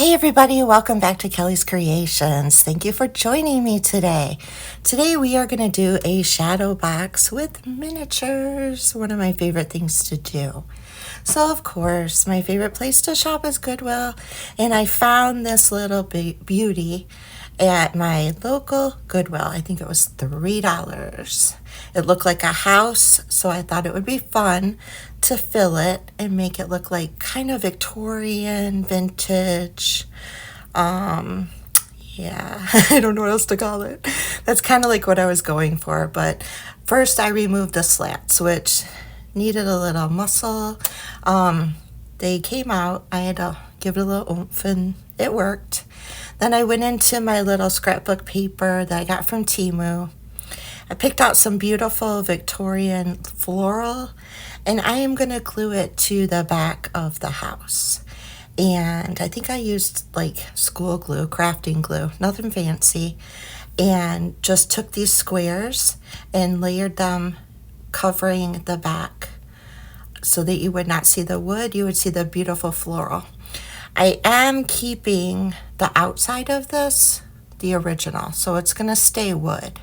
Hey everybody, welcome back to Kelly's Creations. Thank you for joining me today. Today we are going to do a shadow box with miniatures, one of my favorite things to do. So of course, my favorite place to shop is Goodwill, and I found this little beauty at my local Goodwill. I think it was $3. It looked like a house, so I thought it would be fun to fill it and make it look like kind of Victorian, vintage. Yeah, I don't know what else to call it. That's kind of like what I was going for, but first I removed the slats, which needed a little muscle. They came out. I had to give it a little oomph, and it worked. Then I went into my little scrapbook paper that I got from Temu. I picked out some beautiful Victorian floral, and I am going to glue it to the back of the house. And I think I used like school glue, crafting glue, nothing fancy, and just took these squares and layered them, covering the back so that you would not see the wood, you would see the beautiful floral. I am keeping the outside of this the original, so it's going to stay wood.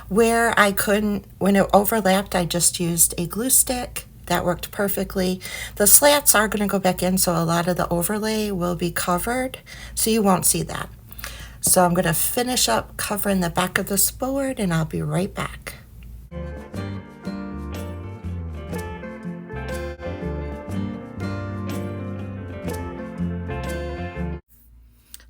Where I couldn't, when it overlapped, I just used a glue stick. That worked perfectly. The slats are going to go back in, so a lot of the overlay will be covered, so you won't see that. So I'm going to finish up covering the back of this board, and I'll be right back.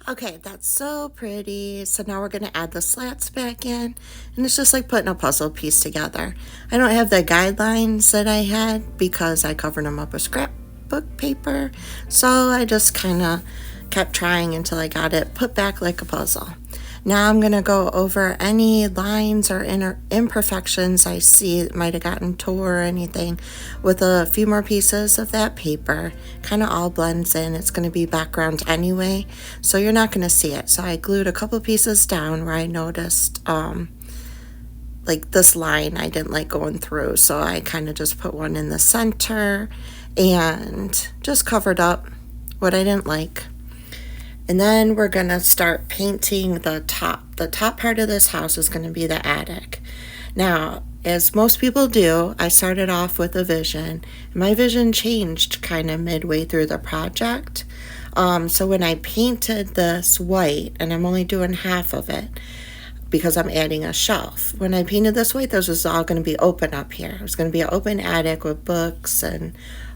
Okay, that's so pretty. So now we're going to add the slats back in, and it's just like putting a puzzle piece together. I don't have the guidelines that I had because I covered them up with scrapbook paper, so I just kind of kept trying until I got it put back like a puzzle. Now I'm going to go over any lines or imperfections I see that might have gotten tore or anything with a few more pieces of that paper. Kind of all blends in. It's going to be background anyway, so you're not going to see it. So I glued a couple pieces down where I noticed like this line I didn't like going through, so I kind of just put one in the center and just covered up what I didn't like. And then we're going to start painting the top. The top part of this house is going to be the attic. Now, as most people do, I started off with a vision. And my vision changed kind of midway through the project. So when I painted this white, and I'm only doing half of it because I'm adding a shelf. When I painted this white, this was all going to be open up here. It was going to be an open attic with books and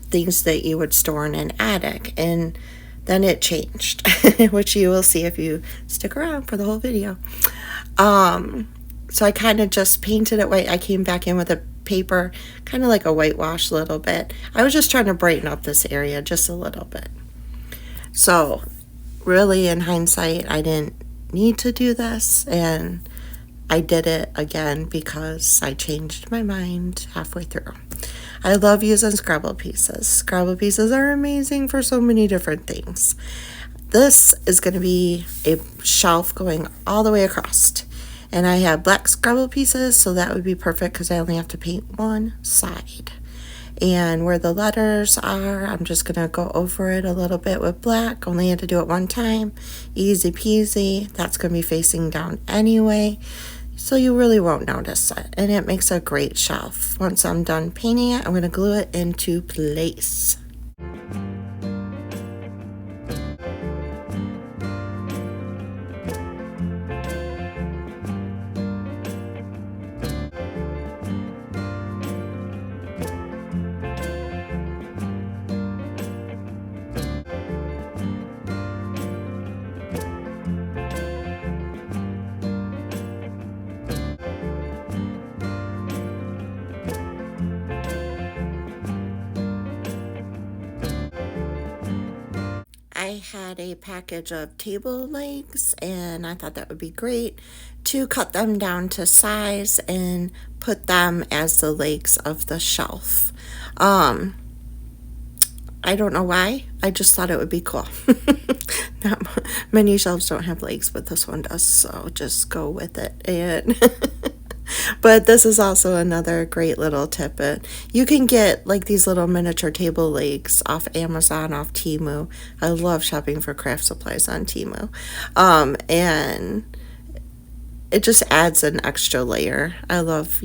things that you would store in an attic. And then it changed, which you will see if you stick around for the whole video. So I kind of just painted it white. I came back in with a paper, kind of like a whitewash a little bit. I was just trying to brighten up this area just a little bit. So really, in hindsight, I didn't need to do this, and I did it again because I changed my mind halfway through. I love using Scrabble pieces. Scrabble pieces are amazing for so many different things. This is going to be a shelf going all the way across. And I have black Scrabble pieces, so that would be perfect because I only have to paint one side. And where the letters are, I'm just going to go over it a little bit with black. Only had to do it one time. Easy peasy. That's going to be facing down anyway, so you really won't notice it, and it makes a great shelf. Once I'm done painting it, I'm going to glue it into place. I had a package of table legs, and I thought that would be great to cut them down to size and put them as the legs of the shelf. I don't know why. I just thought it would be cool. Not many shelves don't have legs, but this one does, so just go with it. And But this is also another great little tip. You can get like these little miniature table legs off Amazon, off Temu. I love shopping for craft supplies on Temu. And it just adds an extra layer. I love,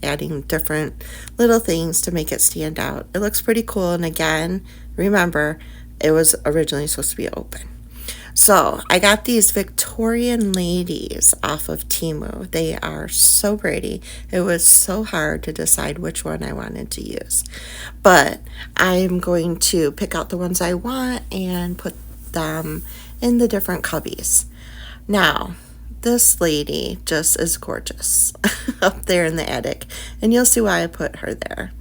adding different little things to make it stand out. It looks pretty cool. And again, remember, it was originally supposed to be open. So I got these Victorian ladies off of Temu. They are so pretty. It was so hard to decide which one I wanted to use. But I'm going to pick out the ones I want and put them in the different cubbies. Now, this lady just is gorgeous up there in the attic, and you'll see why I put her there.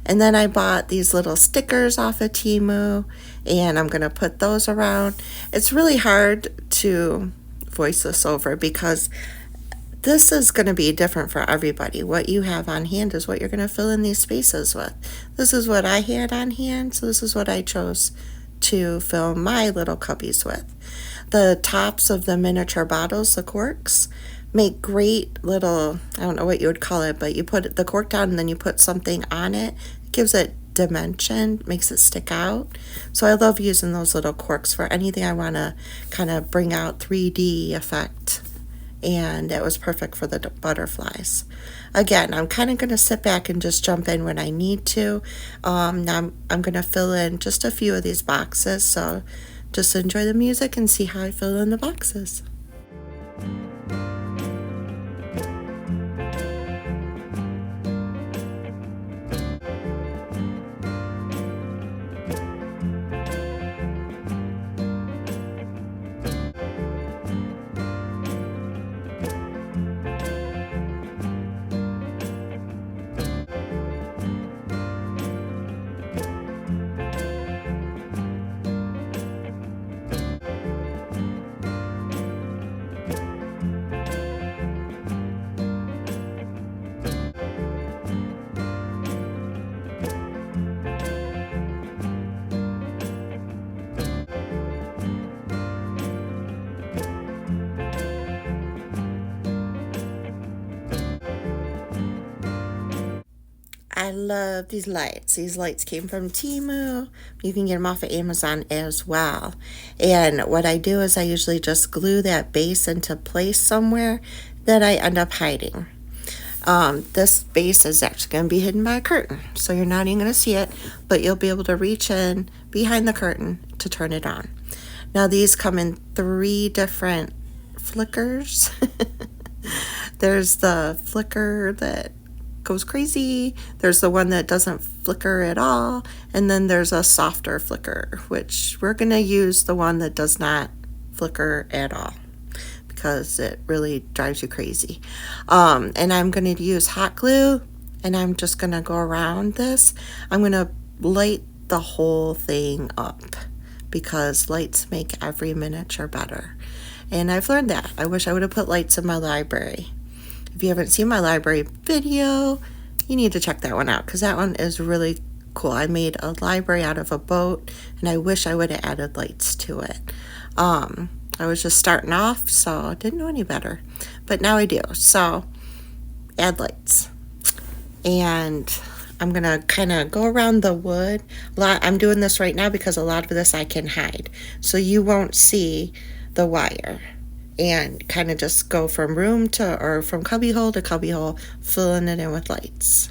And then I bought these little stickers off of Temu, and I'm going to put those around. It's really hard to voice this over because this is going to be different for everybody. What you have on hand is what you're going to fill in these spaces with. This is what I had on hand, so this is what I chose to fill my little cubbies with. The tops of the miniature bottles, the corks, make great little, I don't know what you would call it, but you put the cork down and then you put something on it. It gives it dimension, makes it stick out. So I love using those little corks for anything I want to kind of bring out 3D effect. And it was perfect for the butterflies. Again, I'm kind of going to sit back and just jump in when I need to. Now I'm going to fill in just a few of these boxes, so just enjoy the music and see how I fill in the boxes. I love these lights. These lights came from Temu. You can get them off of Amazon as well. And what I do is I usually just glue that base into place somewhere that I end up hiding. This base is actually going to be hidden by a curtain, so you're not even going to see it, but you'll be able to reach in behind the curtain to turn it on. Now these come in 3 different flickers. There's the flicker that goes crazy, there's the one that doesn't flicker at all, and then there's a softer flicker, which we're going to use the one that does not flicker at all because it really drives you crazy. And I'm going to use hot glue, and I'm just going to go around this. I'm going to light the whole thing up because lights make every miniature better. And I've learned that. I wish I would have put lights in my library. If you haven't seen my library video, you need to check that one out because that one is really cool. I made a library out of a boat, and I wish I would have added lights to it. I was just starting off, so I didn't know any better. But now I do. So add lights. And I'm going to kind of go around the wood. I'm doing this right now because a lot of this I can hide. So you won't see the wire. And kind of just go from from cubby hole to cubby hole, filling it in with lights.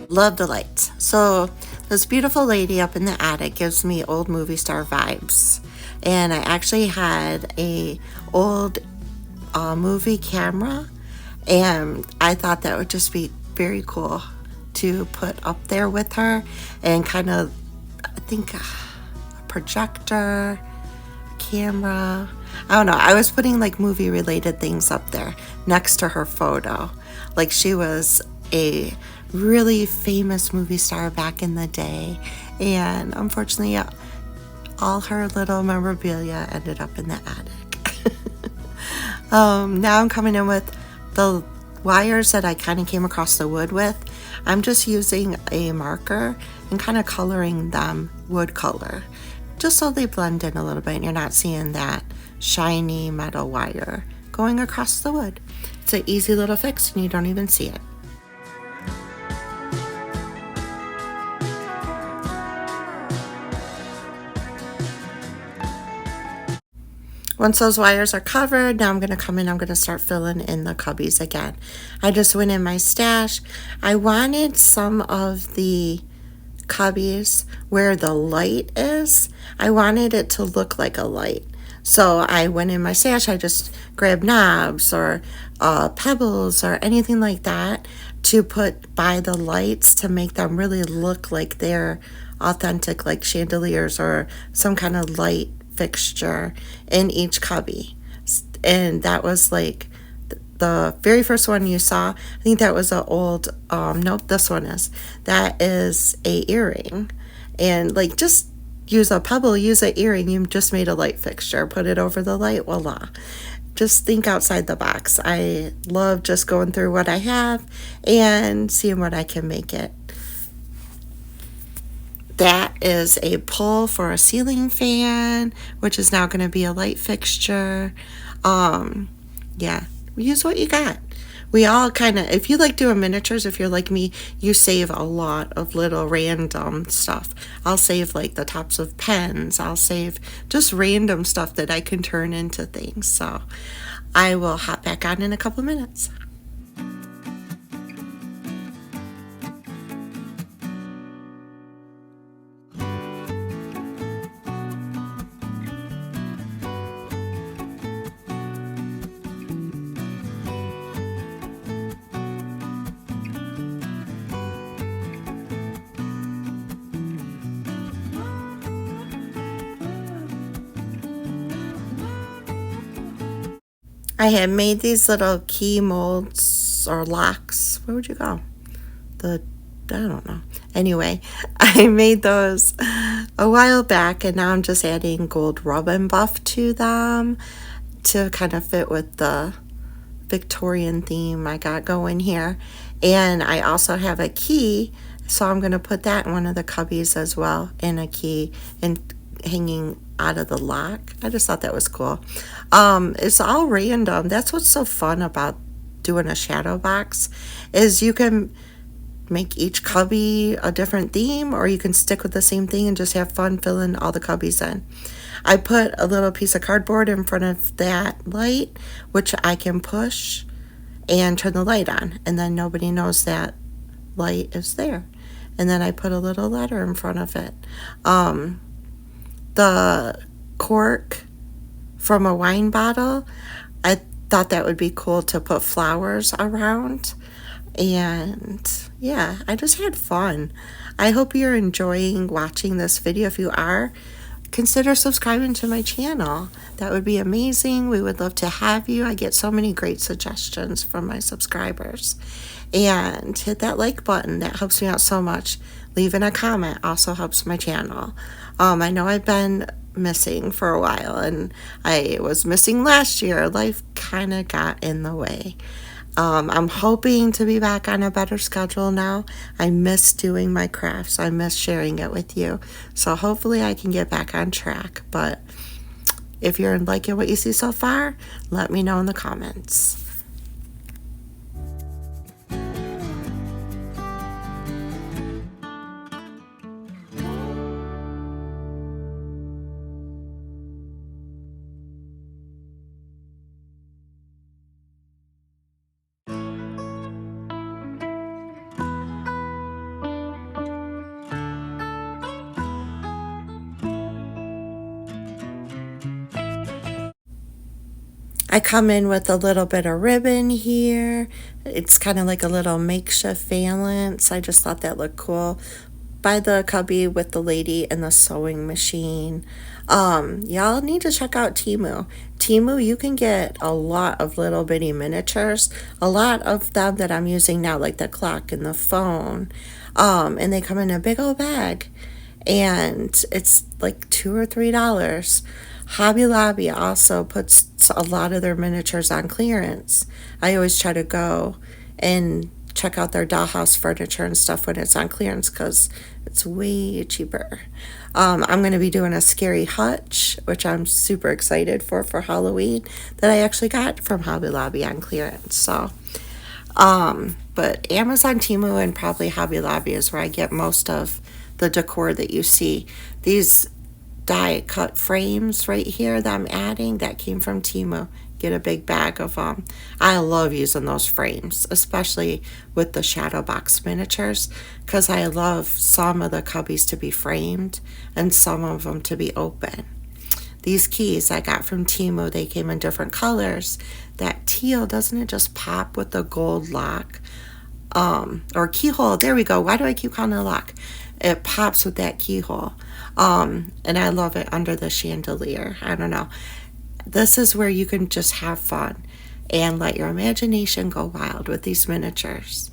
Love the lights. So this beautiful lady up in the attic gives me old movie star vibes. And I actually had a old movie camera, and I thought that would just be very cool to put up there with her, and kind of, I think, a projector, camera. I don't know. I was putting like movie related things up there next to her photo. Like she was a really famous movie star back in the day. And unfortunately, all her little memorabilia ended up in the attic. Now I'm coming in with the wires that I kind of came across the wood with. I'm just using a marker and kind of coloring them wood color, just so they blend in a little bit and you're not seeing that shiny metal wire going across the wood. It's an easy little fix and you don't even see it. Once those wires are covered, now I'm going to come in, I'm going to start filling in the cubbies again. I just went in my stash. I wanted some of the cubbies where the light is, I wanted it to look like a light. So I went in my stash, I just grabbed knobs or pebbles or anything like that to put by the lights to make them really look like they're authentic, like chandeliers or some kind of light fixture in each cubby. And that was like the very first one you saw. I think that was an old, nope, this one is. That is a earring. And like just use a pebble, use an earring, you just made a light fixture, put it over the light, voila. Just think outside the box. I love just going through what I have and seeing what I can make it. That is a pull for a ceiling fan, which is now going to be a light fixture. Yeah, use what you got. We all kind of, if you like doing miniatures, if you're like me, you save a lot of little random stuff. I'll save like the tops of pens. I'll save just random stuff that I can turn into things. So I will hop back on in a couple minutes. I had made these little key molds or locks. Where would you go? I don't know. Anyway, I made those a while back, and now I'm just adding gold rub and buff to them to kind of fit with the Victorian theme I got going here. And I also have a key, so I'm going to put that in one of the cubbies as well, and a key and hanging out of the lock. I just thought that was cool. It's all random. That's what's so fun about doing a shadow box, is you can make each cubby a different theme, or you can stick with the same thing and just have fun filling all the cubbies in. I put a little piece of cardboard in front of that light, which I can push and turn the light on, and then nobody knows that light is there. And then I put a little letter in front of it. The cork from a wine bottle, I thought that would be cool to put flowers around. And yeah, I just had fun. I hope you're enjoying watching this video. If you are, consider subscribing to my channel. That would be amazing. We would love to have you. I get so many great suggestions from my subscribers. And hit that like button. That helps me out so much. Leaving a comment also helps my channel. I know I've been missing for a while, and I was missing last year. Life kind of got in the way. I'm hoping to be back on a better schedule now. I miss doing my crafts. I miss sharing it with you. So hopefully I can get back on track. But if you're liking what you see so far, let me know in the comments. I come in with a little bit of ribbon here. It's kind of like a little makeshift valance. I just thought that looked cool. By the cubby with the lady and the sewing machine. Y'all need to check out Temu. Temu, you can get a lot of little bitty miniatures. A lot of them that I'm using now, like the clock and the phone. And they come in a big old bag. And it's like $2 or $3. Hobby Lobby also puts a lot of their miniatures on clearance. I always try to go and check out their dollhouse furniture and stuff when it's on clearance because it's way cheaper. I'm going to be doing a scary hutch, which I'm super excited for Halloween, that I actually got from Hobby Lobby on clearance. So, but Amazon, Temu, and probably Hobby Lobby is where I get most of the decor that you see. These die cut frames right here that I'm adding, that came from Temu. Get a big bag of them. I love using those frames, especially with the Shadow Box miniatures, because I love some of the cubbies to be framed and some of them to be open. These keys I got from Temu, they came in different colors. That teal, doesn't it just pop with the gold lock? Or keyhole, there we go. Why do I keep calling it a lock? It pops with that keyhole. And I love it under the chandelier. I don't know. This is where you can just have fun and let your imagination go wild with these miniatures.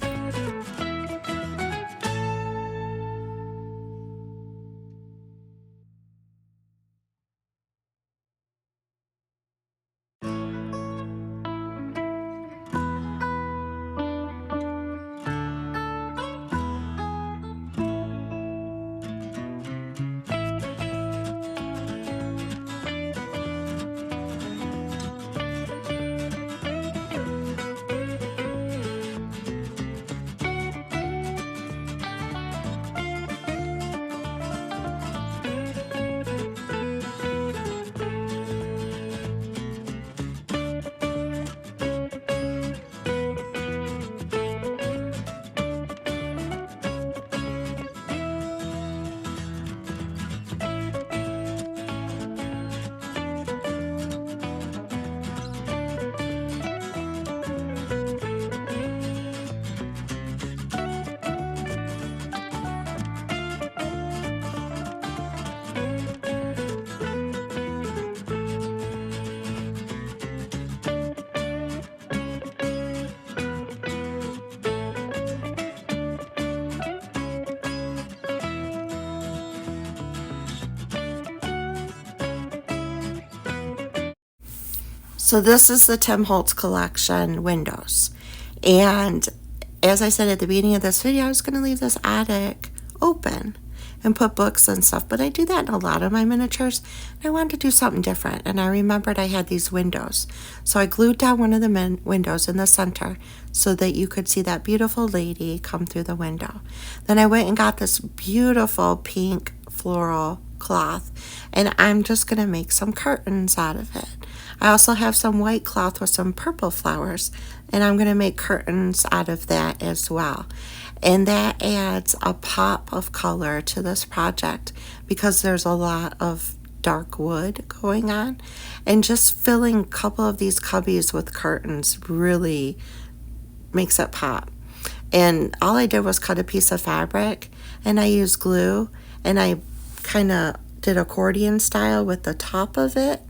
So this is the Tim Holtz collection windows. And as I said at the beginning of this video, I was going to leave this attic open and put books and stuff, but I do that in a lot of my miniatures. And I wanted to do something different, and I remembered I had these windows. So I glued down one of the windows in the center so that you could see that beautiful lady come through the window. Then I went and got this beautiful pink floral cloth, and I'm just going to make some curtains out of it. I also have some white cloth with some purple flowers, and I'm going to make curtains out of that as well. And that adds a pop of color to this project because there's a lot of dark wood going on. And just filling a couple of these cubbies with curtains really makes it pop. And all I did was cut a piece of fabric, and I used glue, and I kind of did accordion style with the top of it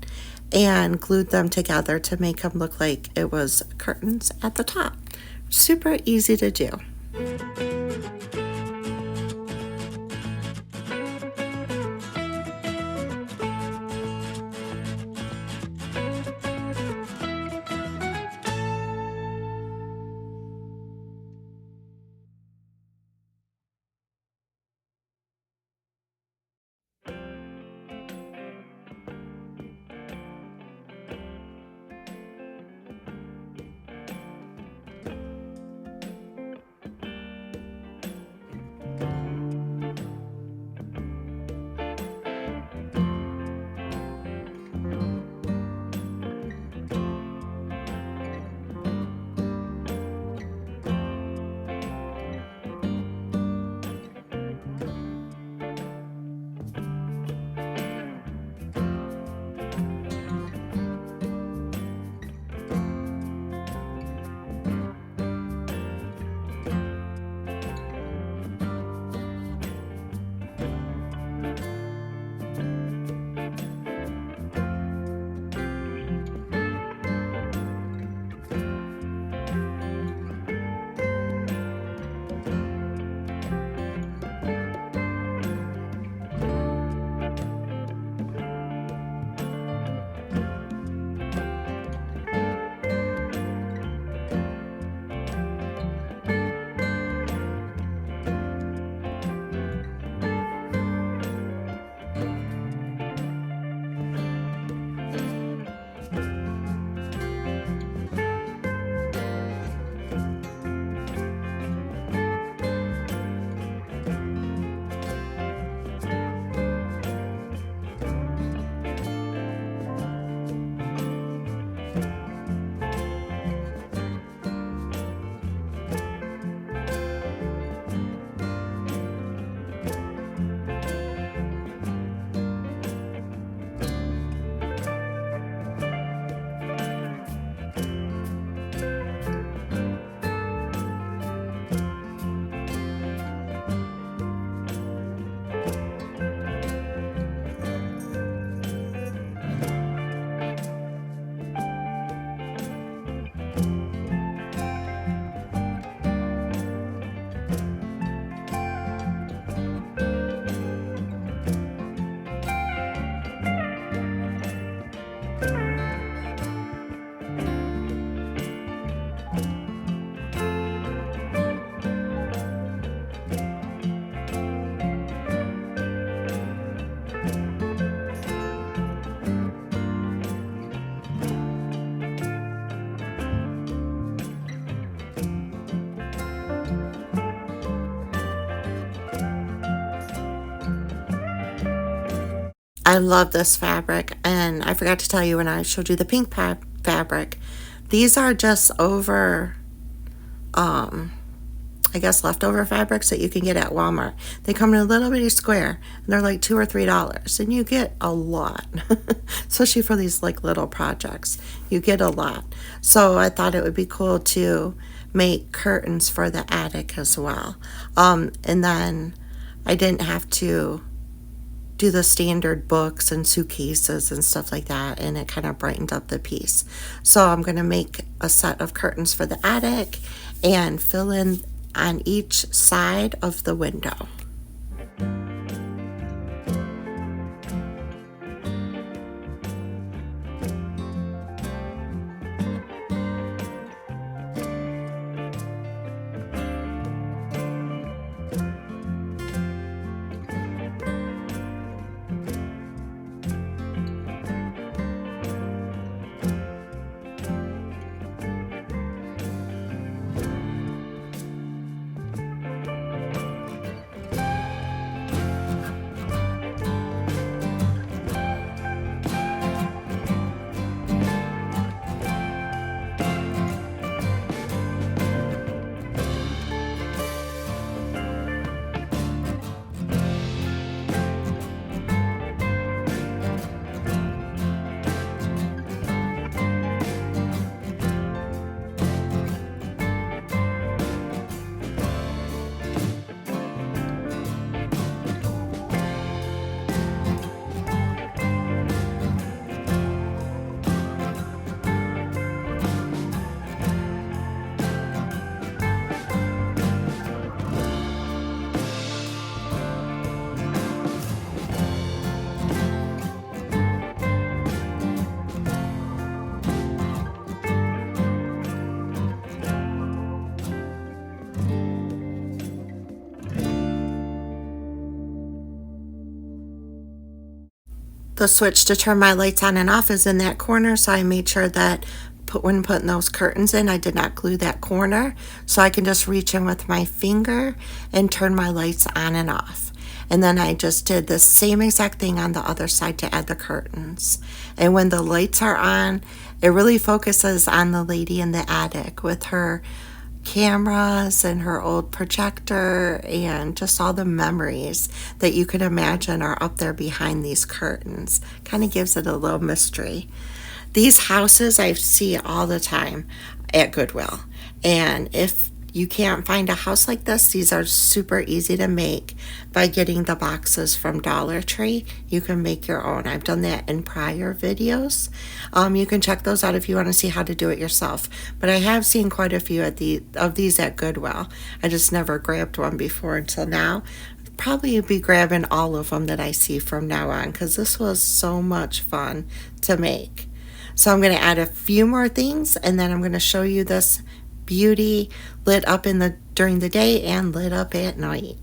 and glued them together to make them look like it was curtains at the top. Super easy to do. I love this fabric, and I forgot to tell you when I showed you the pink fabric, these are just over, I guess leftover fabrics that you can get at Walmart. They come in a little bitty square, and they're like $2 or $3, and you get a lot, especially for these like little projects. You get a lot. So I thought it would be cool to make curtains for the attic as well. And then I didn't have to do the standard books and suitcases and stuff like that, and it kind of brightened up the piece. So I'm going to make a set of curtains for the attic and fill in on each side of the window. The switch to turn my lights on and off is in that corner, so I made sure that when putting those curtains in, I did not glue that corner, so I can just reach in with my finger and turn my lights on and off. And then I just did the same exact thing on the other side to add the curtains. And when the lights are on, it really focuses on the lady in the attic with her cameras and her old projector and just all the memories that you can imagine are up there behind these curtains. Kind of gives it a little mystery. These houses I see all the time at Goodwill, and if you can't find a house like this, these are super easy to make by getting the boxes from Dollar Tree. You can make your own. I've done that in prior videos. You can check those out if you want to see how to do it yourself. But I have seen quite a few of these at Goodwill. I just never grabbed one before until now. Probably be grabbing all of them that I see from now on, because this was so much fun to make. So I'm going to add a few more things, and then I'm going to show you this beauty lit up during the day and lit up at night.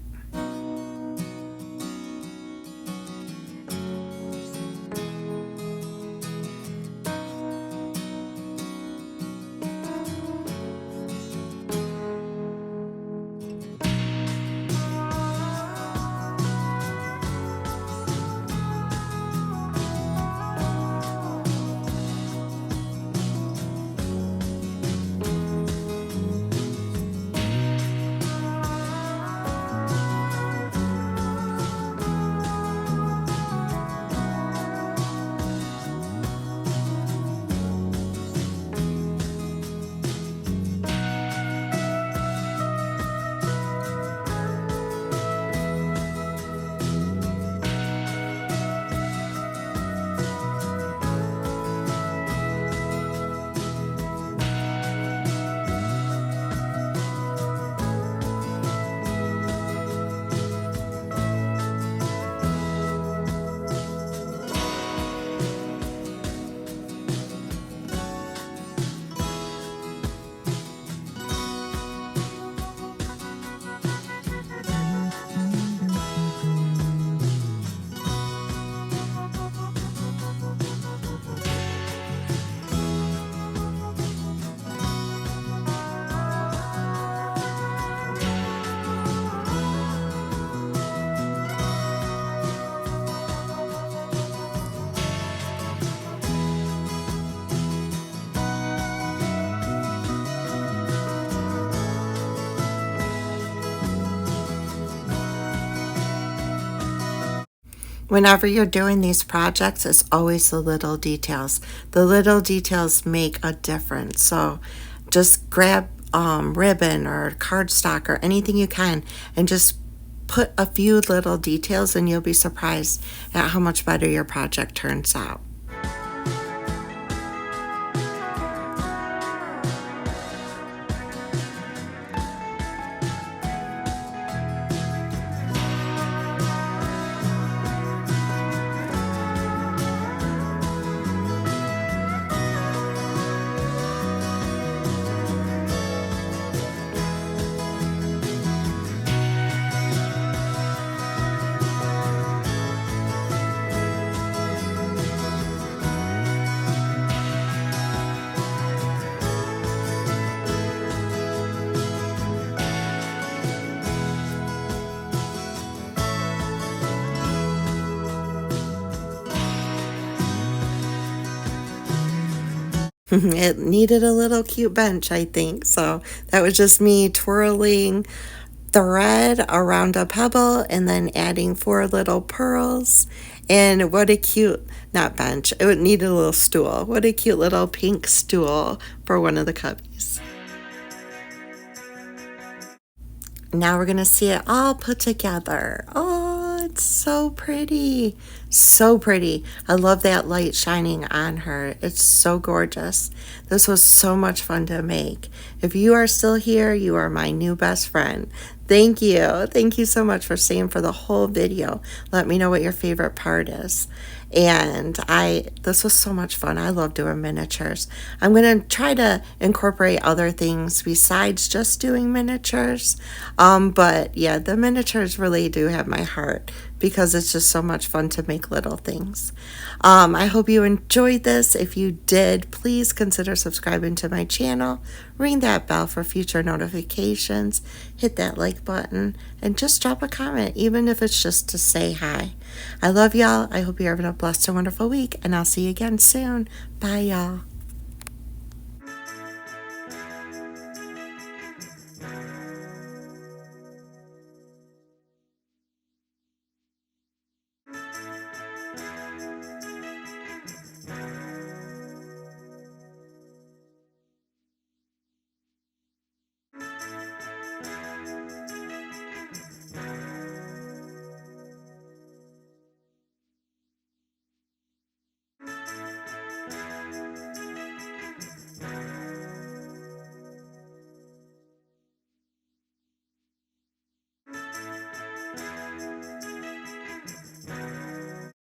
Whenever you're doing these projects, it's always the little details. The little details make a difference. So just grab ribbon or cardstock or anything you can and just put a few little details, and you'll be surprised at how much better your project turns out. It needed a little cute bench, I think. So that was just me twirling thread around a pebble and then adding 4 little pearls. And what a cute, not bench, it would need a little stool. What a cute little pink stool for one of the cubbies. Now we're going to see it all put together. Oh, it's so pretty. So pretty. I love that light shining on her. It's so gorgeous. This was so much fun to make. If you are still here, you are my new best friend. Thank you. Thank you so much for staying for the whole video. Let me know what your favorite part is. And this was so much fun. I love doing miniatures. I'm going to try to incorporate other things besides just doing miniatures. But yeah, the miniatures really do have my heart because it's just so much fun to make little things. I hope you enjoyed this. If you did, please consider subscribing to my channel. Ring that bell for future notifications. Hit that like button and just drop a comment, even if it's just to say hi. I love y'all. I hope you're having a blessed and wonderful week, and I'll see you again soon. Bye, y'all.